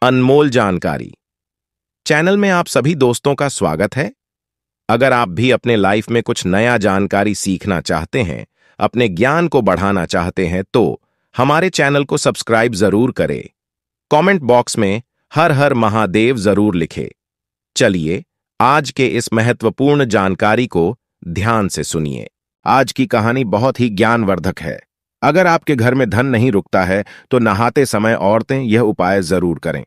अनमोल जानकारी चैनल में आप सभी दोस्तों का स्वागत है। अगर आप भी अपने लाइफ में कुछ नया जानकारी सीखना चाहते हैं, अपने ज्ञान को बढ़ाना चाहते हैं, तो हमारे चैनल को सब्सक्राइब जरूर करें। कमेंट बॉक्स में हर हर महादेव जरूर लिखें। चलिए आज के इस महत्वपूर्ण जानकारी को ध्यान से सुनिए। आज की कहानी बहुत ही ज्ञानवर्धक है। अगर आपके घर में धन नहीं रुकता है तो नहाते समय औरतें यह उपाय जरूर करें।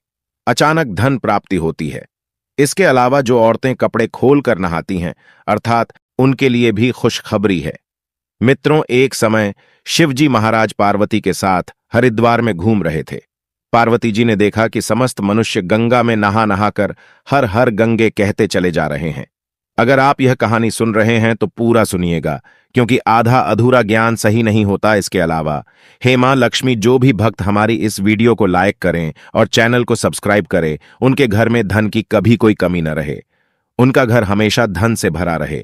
अचानक धन प्राप्ति होती है। इसके अलावा जो औरतें कपड़े खोलकर नहाती हैं, अर्थात उनके लिए भी खुशखबरी है। मित्रों, एक समय शिवजी महाराज पार्वती के साथ हरिद्वार में घूम रहे थे। पार्वती जी ने देखा कि समस्त मनुष्य गंगा में नहा नहाकर हर हर गंगे कहते चले जा रहे हैं। अगर आप यह कहानी सुन रहे हैं तो पूरा सुनिएगा, क्योंकि आधा अधूरा ज्ञान सही नहीं होता। इसके अलावा हे मां लक्ष्मी, जो भी भक्त हमारी इस वीडियो को लाइक करें और चैनल को सब्सक्राइब करें, उनके घर में धन की कभी कोई कमी न रहे, उनका घर हमेशा धन से भरा रहे।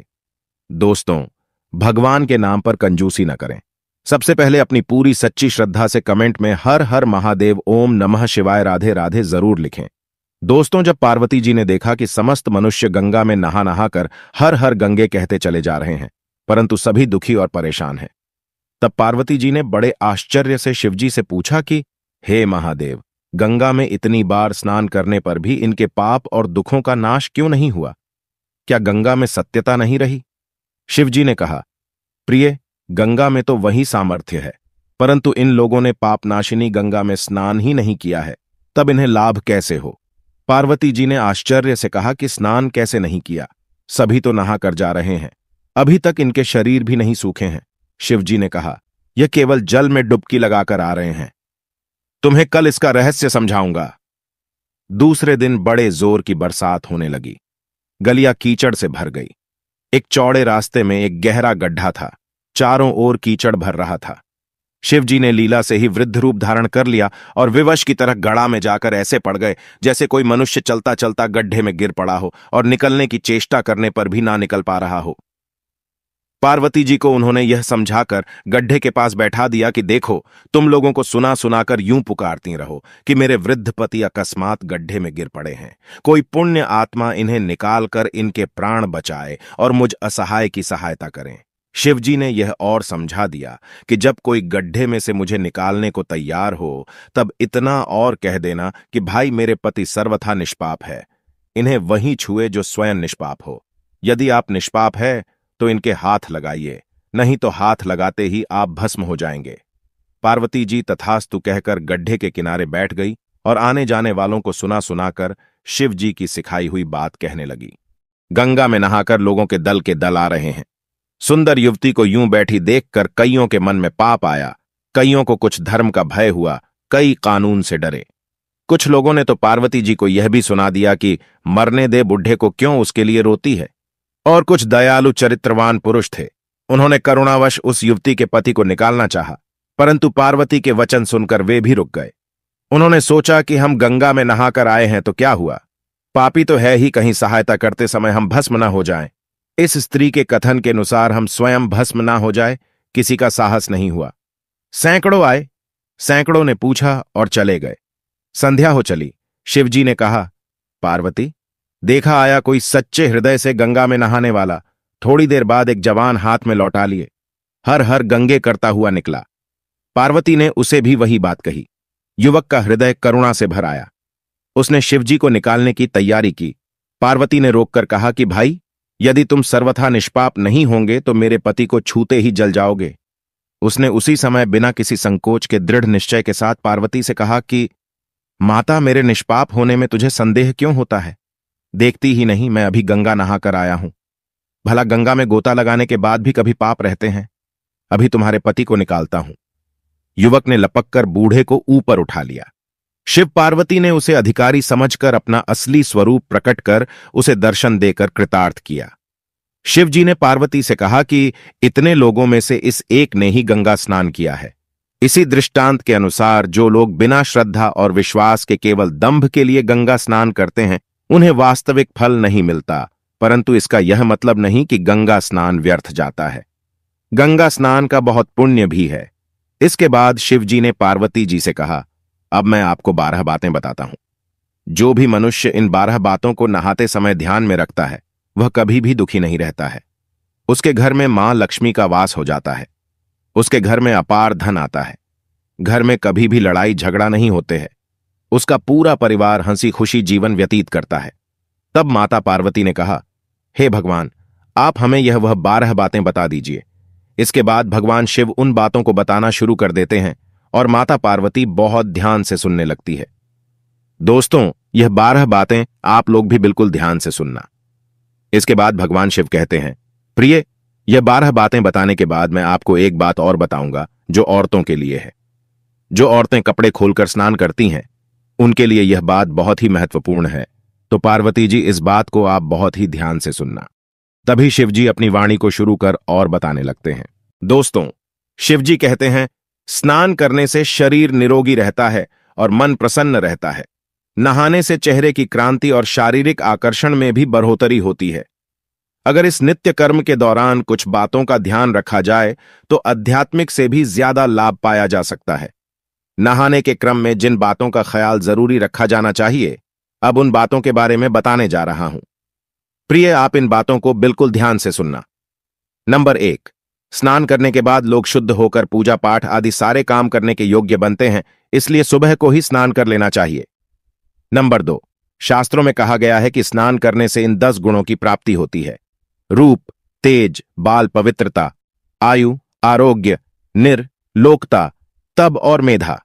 दोस्तों, भगवान के नाम पर कंजूसी न करें। सबसे पहले अपनी पूरी सच्ची श्रद्धा से कमेंट में हर हर महादेव, ओम नमः शिवाय, राधे राधे जरूर लिखें। दोस्तों, जब पार्वती जी ने देखा कि समस्त मनुष्य गंगा में नहा नहाकर हर हर गंगे कहते चले जा रहे हैं, परंतु सभी दुखी और परेशान हैं, तब पार्वती जी ने बड़े आश्चर्य से शिवजी से पूछा कि हे महादेव, गंगा में इतनी बार स्नान करने पर भी इनके पाप और दुखों का नाश क्यों नहीं हुआ? क्या गंगा में सत्यता नहीं रही? शिवजी ने कहा, प्रिय, गंगा में तो वही सामर्थ्य है, परंतु इन लोगों ने पापनाशिनी गंगा में स्नान ही नहीं किया है, तब इन्हें लाभ कैसे हो? पार्वती जी ने आश्चर्य से कहा कि स्नान कैसे नहीं किया? सभी तो नहा कर जा रहे हैं, अभी तक इनके शरीर भी नहीं सूखे हैं। शिवजी ने कहा, यह केवल जल में डुबकी लगाकर आ रहे हैं, तुम्हें कल इसका रहस्य समझाऊंगा। दूसरे दिन बड़े जोर की बरसात होने लगी। गलियां कीचड़ से भर गई। एक चौड़े रास्ते में एक गहरा गड्ढा था। चारों ओर कीचड़ भर रहा था। शिवजी ने लीला से ही वृद्ध रूप धारण कर लिया और विवश की तरह गड़ा में जाकर ऐसे पड़ गए जैसे कोई मनुष्य चलता चलता गड्ढे में गिर पड़ा हो और निकलने की चेष्टा करने पर भी ना निकल पा रहा हो। पार्वती जी को उन्होंने यह समझाकर गड्ढे के पास बैठा दिया कि देखो, तुम लोगों को सुना सुनाकर यूं पुकारती रहो कि मेरे वृद्ध पति अकस्मात गड्ढे में गिर पड़े हैं। कोई पुण्य आत्मा इन्हें निकालकर इनके प्राण बचाए और मुझ असहाय की सहायता करें। शिवजी ने यह और समझा दिया कि जब कोई गड्ढे में से मुझे निकालने को तैयार हो, तब इतना और कह देना कि भाई, मेरे पति सर्वथा निष्पाप है, इन्हें वहीं छुए जो स्वयं निष्पाप हो। यदि आप निष्पाप है तो इनके हाथ लगाइए, नहीं तो हाथ लगाते ही आप भस्म हो जाएंगे। पार्वती जी तथास्तु कहकर गड्ढे के किनारे बैठ गई और आने जाने वालों को सुना सुनाकर शिव जी की सिखाई हुई बात कहने लगी। गंगा में नहाकर लोगों के दल आ रहे हैं। सुंदर युवती को यूं बैठी देखकर कईयों के मन में पाप आया। कईयों को कुछ धर्म का भय हुआ, कई कानून से डरे। कुछ लोगों ने तो पार्वती जी को यह भी सुना दिया कि मरने दे बुढ़े को, क्यों उसके लिए रोती है। और कुछ दयालु चरित्रवान पुरुष थे, उन्होंने करुणावश उस युवती के पति को निकालना चाहा, परंतु पार्वती के वचन सुनकर वे भी रुक गए। उन्होंने सोचा कि हम गंगा में नहाकर आए हैं तो क्या हुआ, पापी तो है ही, कहीं सहायता करते समय हम भस्म न हो जाएं। इस स्त्री के कथन के अनुसार हम स्वयं भस्म ना हो जाए, किसी का साहस नहीं हुआ। सैकड़ों आए, सैकड़ों ने पूछा और चले गए। संध्या हो चली। शिवजी ने कहा, पार्वती, देखा आया कोई सच्चे हृदय से गंगा में नहाने वाला। थोड़ी देर बाद एक जवान हाथ में लौटा लिए हर हर गंगे करता हुआ निकला। पार्वती ने उसे भी वही बात कही। युवक का हृदय करुणा से भर आया। उसने शिवजी को निकालने की तैयारी की। पार्वती ने रोककर कहा कि भाई, यदि तुम सर्वथा निष्पाप नहीं होंगे तो मेरे पति को छूते ही जल जाओगे। उसने उसी समय बिना किसी संकोच के दृढ़ निश्चय के साथ पार्वती से कहा कि माता, मेरे निष्पाप होने में तुझे संदेह क्यों होता है? देखती ही नहीं, मैं अभी गंगा नहाकर आया हूं। भला गंगा में गोता लगाने के बाद भी कभी पाप रहते हैं? अभी तुम्हारे पति को निकालता हूं। युवक ने लपककर बूढ़े को ऊपर उठा लिया। शिव पार्वती ने उसे अधिकारी समझकर अपना असली स्वरूप प्रकट कर उसे दर्शन देकर कृतार्थ किया। शिवजी ने पार्वती से कहा कि इतने लोगों में से इस एक ने ही गंगा स्नान किया है। इसी दृष्टांत के अनुसार जो लोग बिना श्रद्धा और विश्वास के केवल दंभ के लिए गंगा स्नान करते हैं, उन्हें वास्तविक फल नहीं मिलता, परंतु इसका यह मतलब नहीं कि गंगा स्नान व्यर्थ जाता है। गंगा स्नान का बहुत पुण्य भी है। इसके बाद शिवजी ने पार्वती जी से कहा, अब मैं आपको 12 बातें बताता हूं। जो भी मनुष्य इन 12 बातों को नहाते समय ध्यान में रखता है वह कभी भी दुखी नहीं रहता है। उसके घर में मां लक्ष्मी का वास हो जाता है। उसके घर में अपार धन आता है। घर में कभी भी लड़ाई झगड़ा नहीं होते हैं। उसका पूरा परिवार हंसी खुशी जीवन व्यतीत करता है। तब माता पार्वती ने कहा, हे भगवान, आप हमें यह वह 12 बातें बता दीजिए। इसके बाद भगवान शिव उन बातों को बताना शुरू कर देते हैं और माता पार्वती बहुत ध्यान से सुनने लगती है। दोस्तों, यह 12 बातें आप लोग भी बिल्कुल ध्यान से सुनना। इसके बाद भगवान शिव कहते हैं, प्रिय, यह 12 बातें बताने के बाद मैं आपको एक बात और बताऊंगा जो औरतों के लिए है। जो औरतें कपड़े खोलकर स्नान करती हैं उनके लिए यह बात बहुत ही महत्वपूर्ण है। तो पार्वती जी, इस बात को आप बहुत ही ध्यान से सुनना। तभी शिवजी अपनी वाणी को शुरू कर और बताने लगते हैं। दोस्तों, शिवजी कहते हैं, स्नान करने से शरीर निरोगी रहता है और मन प्रसन्न रहता है। नहाने से चेहरे की क्रांति और शारीरिक आकर्षण में भी बढ़ोतरी होती है। अगर इस नित्य कर्म के दौरान कुछ बातों का ध्यान रखा जाए तो आध्यात्मिक से भी ज्यादा लाभ पाया जा सकता है। नहाने के क्रम में जिन बातों का ख्याल जरूरी रखा जाना चाहिए, अब उन बातों के बारे में बताने जा रहा हूं। प्रिय, आप इन बातों को बिल्कुल ध्यान से सुनना। नंबर 1, स्नान करने के बाद लोग शुद्ध होकर पूजा पाठ आदि सारे काम करने के योग्य बनते हैं, इसलिए सुबह को ही स्नान कर लेना चाहिए। नंबर 2, शास्त्रों में कहा गया है कि स्नान करने से इन 10 गुणों की प्राप्ति होती है: रूप, तेज, बाल पवित्रता, आयु, आरोग्य, लोकता, तब और मेधा।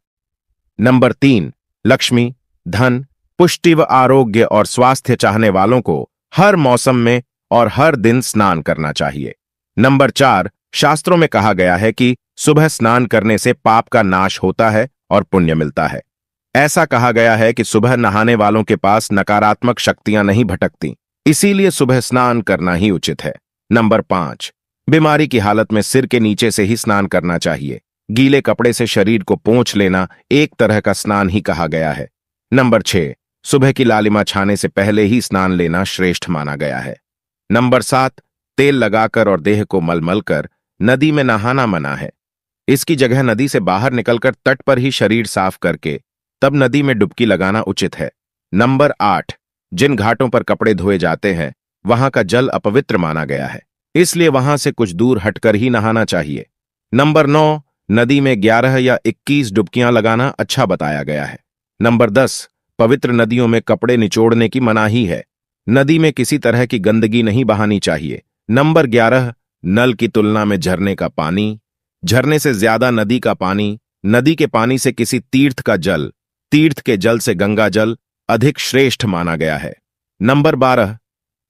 नंबर 3, लक्ष्मी, धन, पुष्टि व आरोग्य और स्वास्थ्य चाहने वालों को हर मौसम में और हर दिन स्नान करना चाहिए। नंबर 4, शास्त्रों में कहा गया है कि सुबह स्नान करने से पाप का नाश होता है और पुण्य मिलता है। ऐसा कहा गया है कि सुबह नहाने वालों के पास नकारात्मक शक्तियां नहीं भटकती, इसीलिए सुबह स्नान करना ही उचित है। नंबर 5, बीमारी की हालत में सिर के नीचे से ही स्नान करना चाहिए। गीले कपड़े से शरीर को पोंछ लेना एक तरह का स्नान ही कहा गया है। नंबर 6, सुबह की लालिमा छाने से पहले ही स्नान लेना श्रेष्ठ माना गया है। नंबर 7, तेल लगाकर और देह को मलमल कर नदी में नहाना मना है। इसकी जगह नदी से बाहर निकलकर तट पर ही शरीर साफ करके तब नदी में डुबकी लगाना उचित है। नंबर 8, जिन घाटों पर कपड़े धोए जाते हैं वहां का जल अपवित्र माना गया है, इसलिए वहां से कुछ दूर हटकर ही नहाना चाहिए। नंबर 9, नदी में 11 या 21 डुबकियां लगाना अच्छा बताया गया है। नंबर 10, पवित्र नदियों में कपड़े निचोड़ने की मनाही है। नदी में किसी तरह की गंदगी नहीं बहानी चाहिए। नंबर 11, नल की तुलना में झरने का पानी, झरने से ज्यादा नदी का पानी, नदी के पानी से किसी तीर्थ का जल, तीर्थ के जल से गंगा जल अधिक श्रेष्ठ माना गया है। नंबर 12,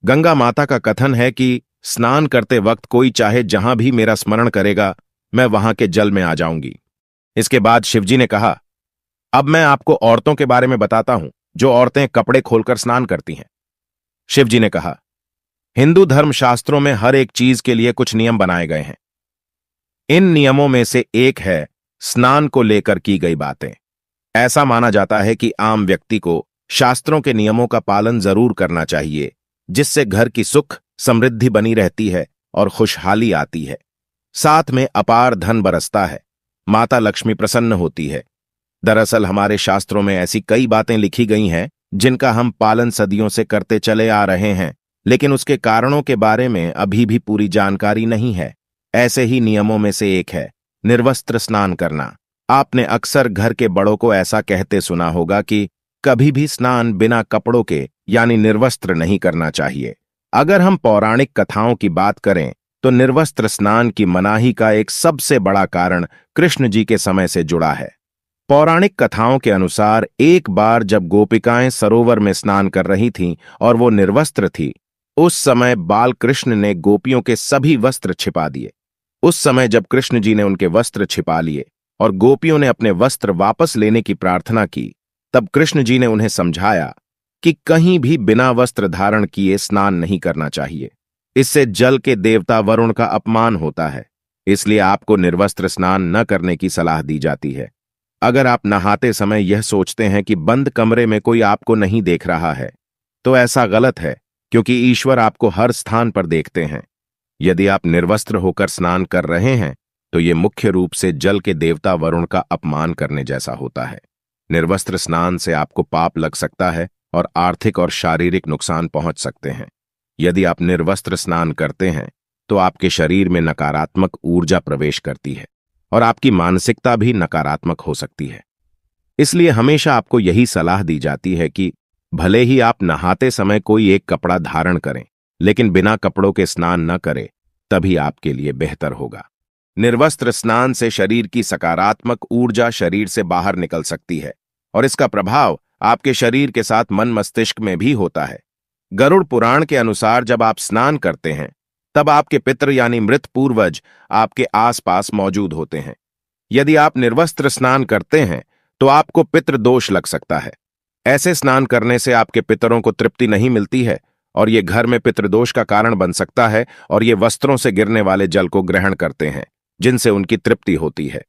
गंगा माता का कथन है कि स्नान करते वक्त कोई चाहे जहां भी मेरा स्मरण करेगा मैं वहां के जल में आ जाऊंगी। इसके बाद शिवजी ने कहा, अब मैं आपको औरतों के बारे में बताता हूं जो औरतें कपड़े खोलकर स्नान करती हैं। शिवजी ने कहा, हिंदू धर्म शास्त्रों में हर एक चीज के लिए कुछ नियम बनाए गए हैं। इन नियमों में से एक है स्नान को लेकर की गई बातें। ऐसा माना जाता है कि आम व्यक्ति को शास्त्रों के नियमों का पालन जरूर करना चाहिए, जिससे घर की सुख समृद्धि बनी रहती है और खुशहाली आती है। साथ में अपार धन बरसता है, माता लक्ष्मी प्रसन्न होती है। दरअसल हमारे शास्त्रों में ऐसी कई बातें लिखी गई हैं जिनका हम पालन सदियों से करते चले आ रहे हैं, लेकिन उसके कारणों के बारे में अभी भी पूरी जानकारी नहीं है। ऐसे ही नियमों में से एक है निर्वस्त्र स्नान करना। आपने अक्सर घर के बड़ों को ऐसा कहते सुना होगा कि कभी भी स्नान बिना कपड़ों के यानी निर्वस्त्र नहीं करना चाहिए। अगर हम पौराणिक कथाओं की बात करें तो निर्वस्त्र स्नान की मनाही का एक सबसे बड़ा कारण कृष्ण जी के समय से जुड़ा है। पौराणिक कथाओं के अनुसार एक बार जब गोपिकाएं सरोवर में स्नान कर रही थीं और वो निर्वस्त्र थी, उस समय बाल कृष्ण ने गोपियों के सभी वस्त्र छिपा दिए। उस समय जब कृष्ण जी ने उनके वस्त्र छिपा लिए और गोपियों ने अपने वस्त्र वापस लेने की प्रार्थना की, तब कृष्ण जी ने उन्हें समझाया कि कहीं भी बिना वस्त्र धारण किए स्नान नहीं करना चाहिए। इससे जल के देवता वरुण का अपमान होता है, इसलिए आपको निर्वस्त्र स्नान न करने की सलाह दी जाती है। अगर आप नहाते समय यह सोचते हैं कि बंद कमरे में कोई आपको नहीं देख रहा है, तो ऐसा गलत है, क्योंकि ईश्वर आपको हर स्थान पर देखते हैं। यदि आप निर्वस्त्र होकर स्नान कर रहे हैं तो ये मुख्य रूप से जल के देवता वरुण का अपमान करने जैसा होता है। निर्वस्त्र स्नान से आपको पाप लग सकता है और आर्थिक और शारीरिक नुकसान पहुंच सकते हैं। यदि आप निर्वस्त्र स्नान करते हैं तो आपके शरीर में नकारात्मक ऊर्जा प्रवेश करती है और आपकी मानसिकता भी नकारात्मक हो सकती है। इसलिए हमेशा आपको यही सलाह दी जाती है कि भले ही आप नहाते समय कोई एक कपड़ा धारण करें, लेकिन बिना कपड़ों के स्नान न करें, तभी आपके लिए बेहतर होगा। निर्वस्त्र स्नान से शरीर की सकारात्मक ऊर्जा शरीर से बाहर निकल सकती है और इसका प्रभाव आपके शरीर के साथ मन मस्तिष्क में भी होता है। गरुड़ पुराण के अनुसार जब आप स्नान करते हैं तब आपके पितृ यानी मृत पूर्वज आपके आसपास मौजूद होते हैं। यदि आप निर्वस्त्र स्नान करते हैं तो आपको पितृ दोष लग सकता है। ऐसे स्नान करने से आपके पितरों को तृप्ति नहीं मिलती है और ये घर में पितृदोष का कारण बन सकता है और ये वस्त्रों से गिरने वाले जल को ग्रहण करते हैं जिनसे उनकी तृप्ति होती है।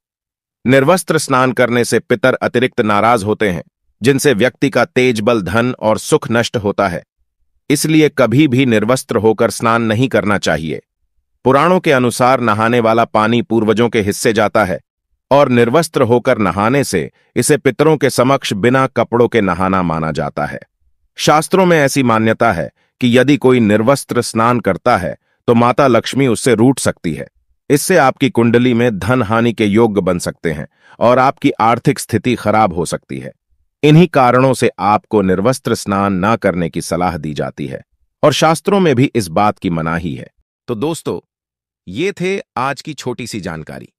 निर्वस्त्र स्नान करने से पितर अतिरिक्त नाराज होते हैं जिनसे व्यक्ति का तेज बल धन और सुख नष्ट होता है। इसलिए कभी भी निर्वस्त्र होकर स्नान नहीं करना चाहिए। पुराणों के अनुसार नहाने वाला पानी पूर्वजों के हिस्से जाता है और निर्वस्त्र होकर नहाने से इसे पितरों के समक्ष बिना कपड़ों के नहाना माना जाता है। शास्त्रों में ऐसी मान्यता है कि यदि कोई निर्वस्त्र स्नान करता है तो माता लक्ष्मी उससे रूठ सकती है। इससे आपकी कुंडली में धन हानि के योग बन सकते हैं और आपकी आर्थिक स्थिति खराब हो सकती है। इन्हीं कारणों से आपको निर्वस्त्र स्नान न करने की सलाह दी जाती है और शास्त्रों में भी इस बात की मनाही है। तो दोस्तों, ये थे आज की छोटी सी जानकारी।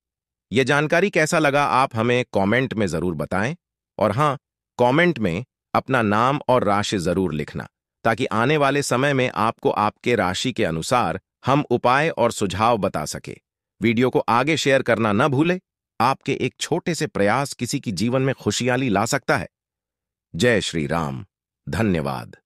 यह जानकारी कैसा लगा आप हमें कमेंट में जरूर बताएं और हां, कमेंट में अपना नाम और राशि जरूर लिखना ताकि आने वाले समय में आपको आपके राशि के अनुसार हम उपाय और सुझाव बता सके। वीडियो को आगे शेयर करना न भूले। आपके एक छोटे से प्रयास किसी की जीवन में खुशहाली ला सकता है। जय श्री राम। धन्यवाद।